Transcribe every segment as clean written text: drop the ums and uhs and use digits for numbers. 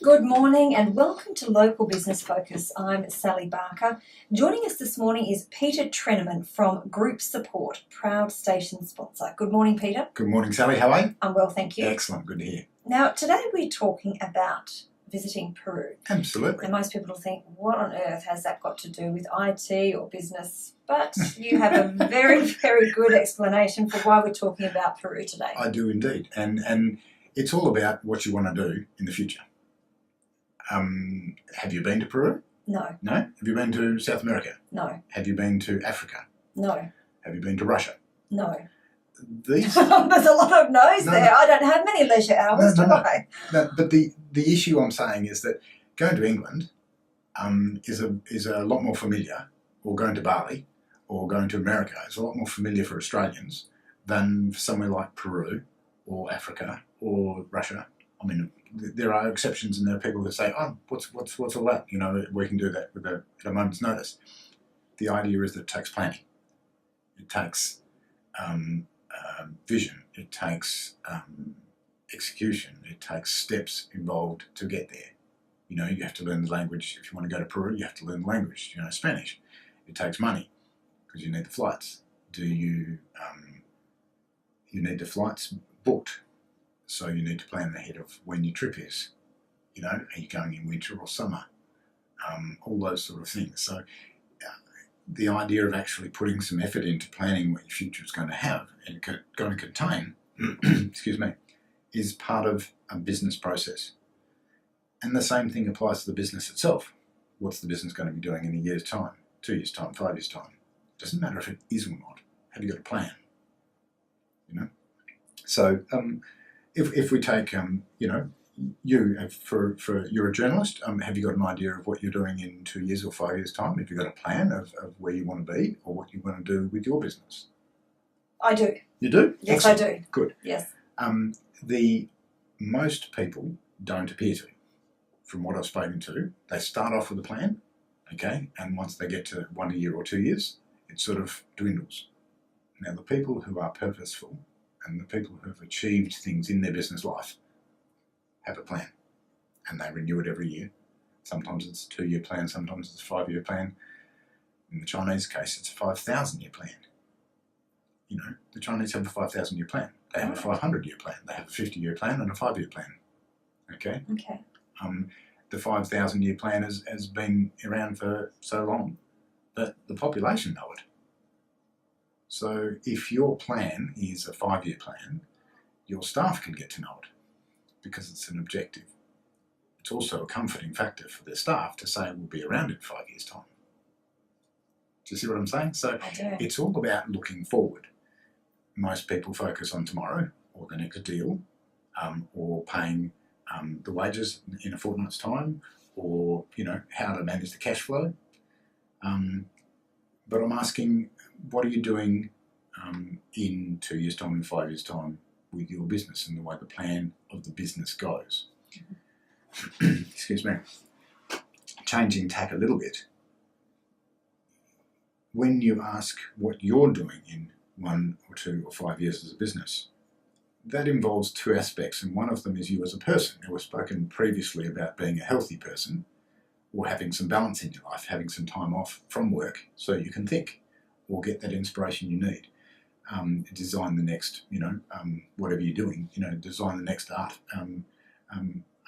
Good morning and welcome to Local Business Focus. I'm Sally Barker. Joining us this morning is Peter Trenaman from Groupsupport, proud station sponsor. Good morning, Peter. Good morning, Sally. How are you? I'm well, thank you. Excellent. Good to hear. Now, today we're talking about visiting Peru. Absolutely. And most people will think, what on earth has that got to do with IT or business? But you have a very, very good explanation for why we're talking about Peru today. I do indeed. And it's all about what you want to do in the future. Have you been to Peru? No. No? Have you been to South America? No. Have you been to Africa? No. Have you been to Russia? No. These... There's a lot of no's there. No. I don't have many leisure hours, do I? No, but the issue I'm saying is that going to England is a lot more familiar, or going to Bali, or going to America is a lot more familiar for Australians than somewhere like Peru, or Africa, or Russia. I mean, there are exceptions, and there are people that say, "Oh, what's all that?" You know, we can do that at a moment's notice. The idea is that it takes planning. It takes vision. It takes execution. It takes steps involved to get there. You know, you have to learn the language. If you want to go to Peru, you have to learn the language. You know, Spanish. It takes money because you need the flights. You need the flights booked. So you need to plan ahead of when your trip is. You know, are you going in winter or summer? All those sort of things. So the idea of actually putting some effort into planning what your future is going to have and going to contain, excuse me, is part of a business process. And the same thing applies to the business itself. What's the business going to be doing in a year's time, 2 years' time, 5 years' time? Doesn't matter if it is or not. Have you got a plan? You know? So, if we take, you know, you're a journalist, have you got an idea of what you're doing in 2 years or 5 years' time? Have you got a plan of where you want to be or what you want to do with your business? I do. You do? Yes, Excellent. I do. Good. Yes. Most people don't appear to. From what I've spoken to, they start off with a plan, okay, and once they get to 1 year or 2 years, it sort of dwindles. Now, the people who are purposeful and the people who have achieved things in their business life have a plan, and they renew it every year. Sometimes it's a 2-year plan, sometimes it's a 5-year plan. In the Chinese case, it's a 5,000-year plan. You know, the Chinese have a 5,000-year plan. They have a 500-year plan. They have a 50-year plan and a 5-year plan. Okay? Okay. The 5,000-year plan has been around for so long that the population know it. So if your plan is a 5-year plan, your staff can get to know it because it's an objective. It's also a comforting factor for their staff to say we'll be around in 5 years' time. Do you see what I'm saying? So it's all about looking forward. Most people focus on tomorrow or the next deal, or paying the wages in a fortnight's time, or, you know, how to manage the cash flow. But I'm asking, what are you doing in 2 years' time and 5 years' time with your business and the way the plan of the business goes? Excuse me. Changing tack a little bit. When you ask what you're doing in 1 or 2 or 5 years as a business, that involves 2 aspects, and one of them is you as a person. We've spoken previously about being a healthy person, or having some balance in your life, having some time off from work so you can think or get that inspiration you need. Design the next, you know, whatever you're doing, you know, design the next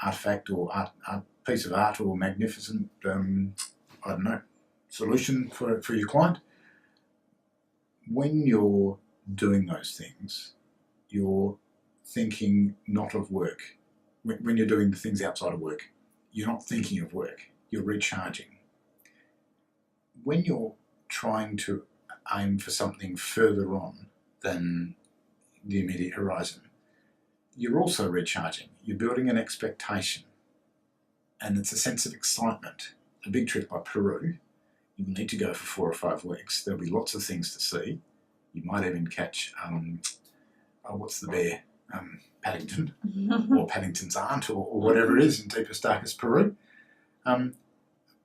artifact or art piece of art or magnificent, I don't know, solution for your client. When you're doing those things, you're thinking not of work. When you're doing the things outside of work, you're not thinking of work, you're recharging. When you're trying to aim for something further on than the immediate horizon, you're also recharging. You're building an expectation, and it's a sense of excitement. A big trip like Peru, you need to go for 4 or 5 weeks. There'll be lots of things to see. You might even catch, what's the bear? Paddington, or Paddington's aunt, or whatever it is in deepest, darkest Peru.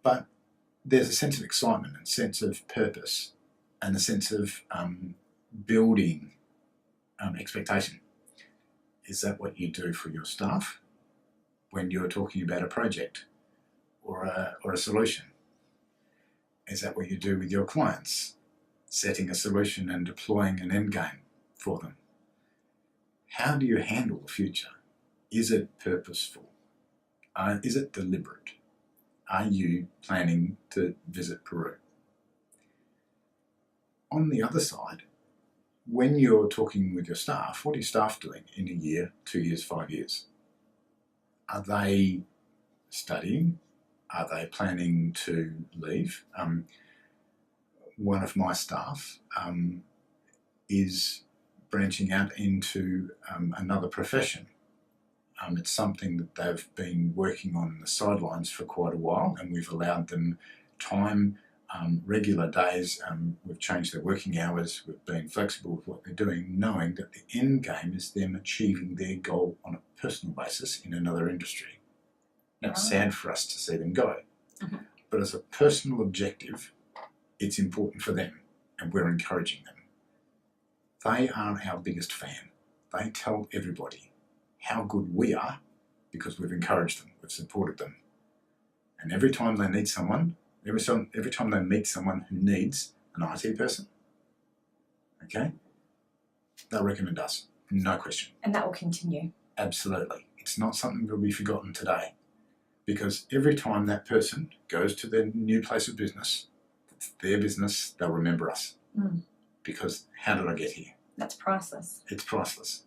But there's a sense of excitement and sense of purpose and a sense of building expectation. Is that what you do for your staff? when you're talking about a project or a solution? Is that what you do with your clients? Setting a solution and deploying an end game for them. How do you handle the future? Is it purposeful? Is it deliberate? Are you planning to visit Peru? On the other side, when you're talking with your staff, what are your staff doing in a year, 2 years, 5 years? Are they studying? Are they planning to leave? One of my staff is branching out into another profession. It's something that they've been working on the sidelines for quite a while, and we've allowed them time, regular days. We've changed their working hours. We've been flexible with what they're doing, knowing that the end game is them achieving their goal on a personal basis in another industry. Now, it's sad for us to see them go, but as a personal objective, it's important for them, and we're encouraging them. They are our biggest fan. They tell everybody how good we are because we've encouraged them, we've supported them. And every time they need someone, every time they meet someone who needs an IT person, okay, they'll recommend us, no question. And that will continue. Absolutely. It's not something that will be forgotten today, because every time that person goes to their new place of business, it's their business, they'll remember us. Because how did I get here? That's priceless. It's priceless.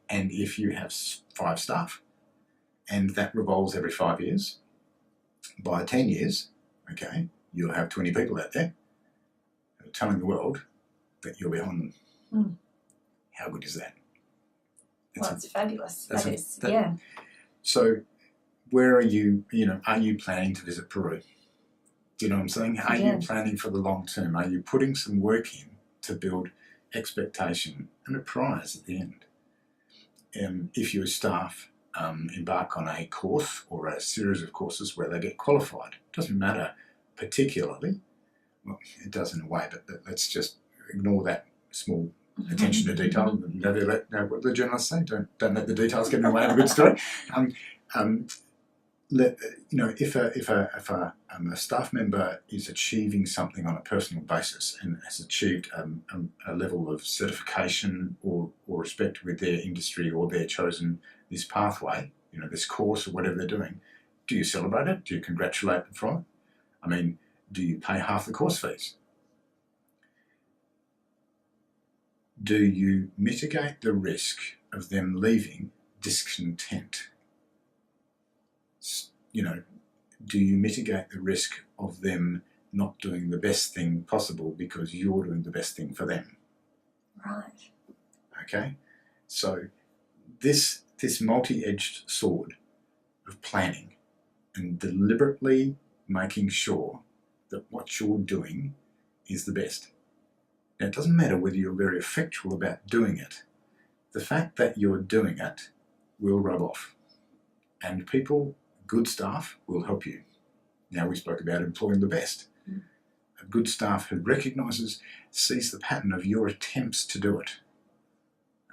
And if you have 5 staff, and that revolves every 5 years, by 10 years, okay, you'll have 20 people out there who are telling the world that you're behind them. How good is that? It's fabulous. Yeah. So where are you planning to visit Peru? Do you know what I'm saying? Are you planning for the long term? Are you putting some work in to build expectation and a prize at the end? If your staff embark on a course or a series of courses where they get qualified, it doesn't matter particularly, well, it does in a way, but let's just ignore that small attention to detail. What the journalists say, don't let the details get in the way of a good story. If a staff member is achieving something on a personal basis and has achieved a level of certification or respect with their industry, or they're chosen this pathway, this course or whatever they're doing, do you celebrate it? Do you congratulate them for it? I mean, do you pay half the course fees? Do you mitigate the risk of them leaving discontent? Do you mitigate the risk of them not doing the best thing possible because you're doing the best thing for them? Right. Okay? So this multi-edged sword of planning and deliberately making sure that what you're doing is the best. Now, it doesn't matter whether you're very effectual about doing it. The fact that you're doing it will rub off. And people, good staff, will help you. Now, we spoke about employing the best. A good staff who recognises, sees the pattern of your attempts to do it.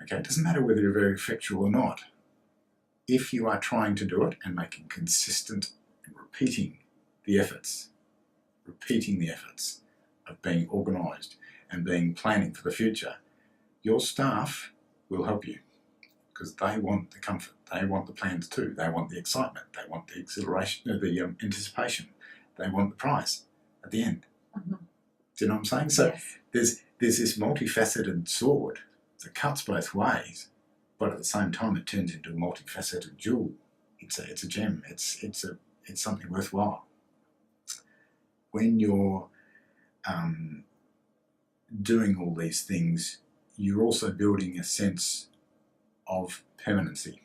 Okay, it doesn't matter whether you're very effectual or not. If you are trying to do it and making consistent and repeating the efforts of being organised and being planning for the future, your staff will help you, because they want the comfort, they want the plans too, they want the excitement, they want the exhilaration, the anticipation, they want the prize at the end. Do you know what I'm saying? So there's this multifaceted sword that cuts both ways, but at the same time it turns into a multifaceted jewel. It's a gem. It's something worthwhile. When you're doing all these things, you're also building a sense of permanency.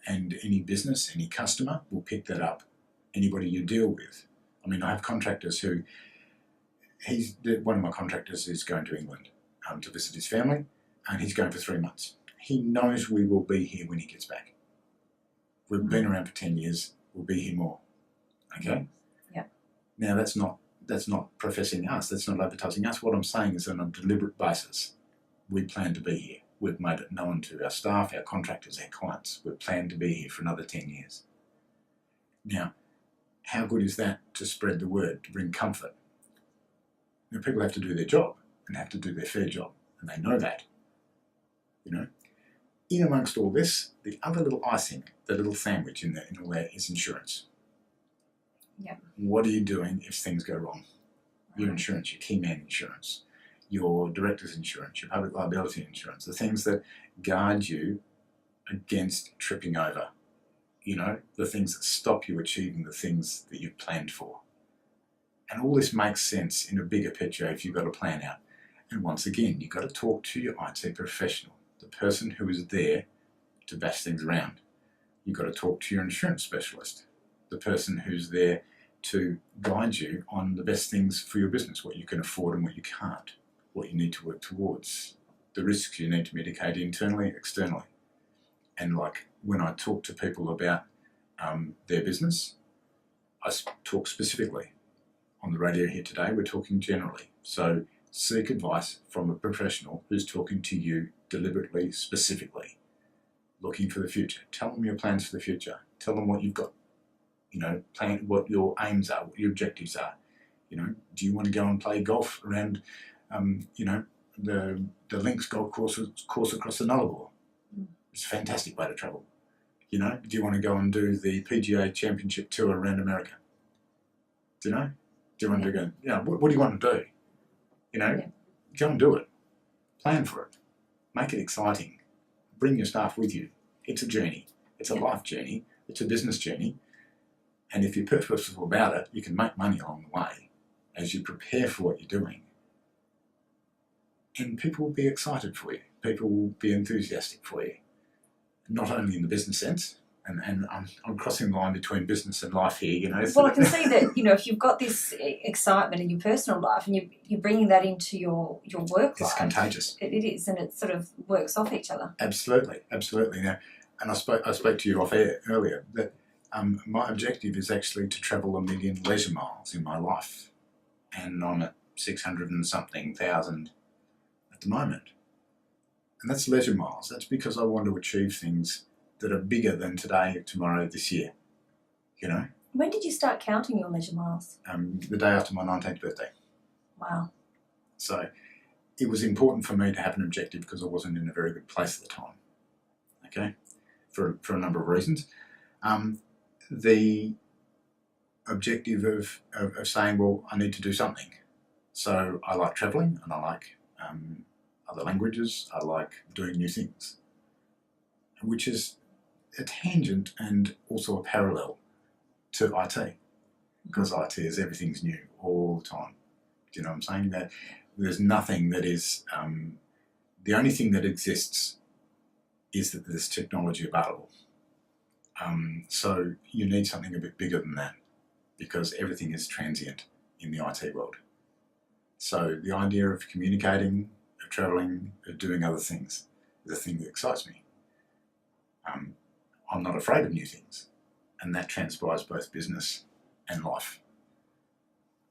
And any business, any customer will pick that up. Anybody you deal with. I mean, I have contractors who, one of my contractors is going to England to visit his family, and he's going for 3 months. He knows we will be here when he gets back. We've been around for 10 years, we'll be here more. Okay? Yeah. Now, that's not professing us, that's not advertising us. What I'm saying is, on a deliberate basis, we plan to be here. We've made it known to our staff, our contractors, our clients. We plan to be here for another 10 years. Now, how good is that to spread the word, to bring comfort? Now, people have to do their job and have to do their fair job, and they know that. You know, in amongst all this, the other little icing, the little sandwich in all that is insurance. Yeah. What are you doing if things go wrong? Your insurance, your key man insurance, your director's insurance, your public liability insurance, the things that guard you against tripping over, you know, the things that stop you achieving the things that you've planned for. And all this makes sense in a bigger picture if you've got a plan out. And once again, you've got to talk to your IT professional, the person who is there to bash things around. You've got to talk to your insurance specialist, the person who's there to guide you on the best things for your business, what you can afford and what you can't, what you need to work towards, the risks you need to mitigate internally, externally. And like when I talk to people about their business, I talk specifically. On the radio here today, we're talking generally. So seek advice from a professional who's talking to you deliberately, specifically, looking for the future. Tell them your plans for the future. Tell them what you've got. You know, plan what your aims are, what your objectives are. You know, do you want to go and play golf around, you know, the links golf course across the Nullarbor? It's a fantastic way to travel. You know, do you want to go and do the PGA Championship tour around America? Do you know? Do you want to go? You know, what do you want to do? You know, go and do it. Plan for it. Make it exciting. Bring your staff with you. It's a journey. It's a life journey. It's a business journey. And if you're purposeful about it, you can make money along the way as you prepare for what you're doing. And people will be excited for you. People will be enthusiastic for you. Not only in the business sense, and I'm crossing the line between business and life here, you know. Well, I can see that, you know, if you've got this excitement in your personal life and you're bringing that into your work life. It's contagious. It is, and it sort of works off each other. Absolutely. Now, and I spoke to you off air earlier that my objective is actually to travel 1 million leisure miles in my life. And I'm at 600 and something thousand at the moment. And that's leisure miles. That's because I want to achieve things that are bigger than today, tomorrow, this year. You know? When did you start counting your leisure miles? The day after my 19th birthday. Wow. So it was important for me to have an objective because I wasn't in a very good place at the time. Okay? For a number of reasons. The objective of saying, well, I need to do something. So I like travelling and I like other languages. I like doing new things, which is a tangent and also a parallel to IT, because IT is everything's new all the time. Do you know what I'm saying? That there's nothing that is, the only thing that exists is that there's technology available. So you need something a bit bigger than that, because everything is transient in the IT world. So the idea of communicating, of travelling, of doing other things is a thing that excites me. I'm not afraid of new things, and that transpires both business and life.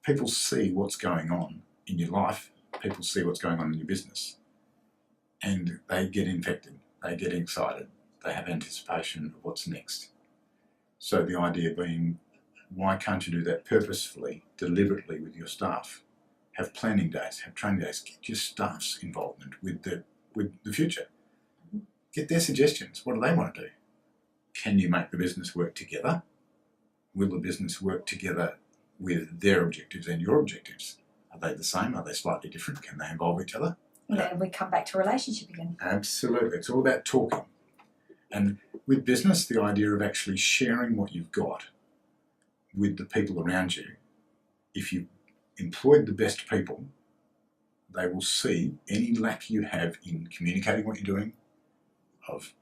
People see what's going on in your life, people see what's going on in your business, and they get infected, they get excited, they have anticipation of what's next. So the idea being, why can't you do that purposefully, deliberately with your staff? Have planning days, have training days, get your staff's involvement with the future. Get their suggestions. What do they want to do? Can you make the business work together? Will the business work together with their objectives and your objectives? Are they the same? Are they slightly different? Can they involve each other? Yeah, we come back to relationship again. Absolutely. It's all about talking. And with business, the idea of actually sharing what you've got with the people around you, if you employed the best people, they will see any lack you have in communicating what you're doing, of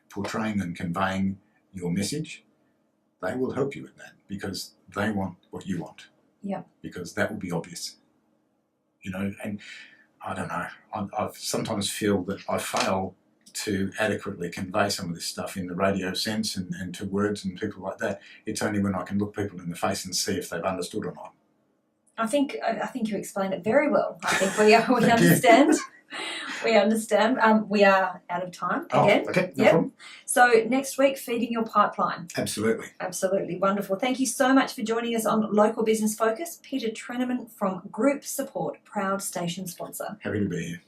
portraying and conveying your message. They will help you with that because they want what you want. Yeah. Because that will be obvious. You know, and I don't know, I sometimes feel that I fail to adequately convey some of this stuff in the radio sense and to words and people like that. It's only when I can look people in the face and see if they've understood or not. I think you explained it very well. I think we understand. We understand. We are out of time again. Oh, okay, no Yep. problem. So next week, feeding your pipeline. Absolutely. Absolutely wonderful. Thank you so much for joining us on Local Business Focus. Peter Trenaman from Groupsupport, proud station sponsor. Happy to be here.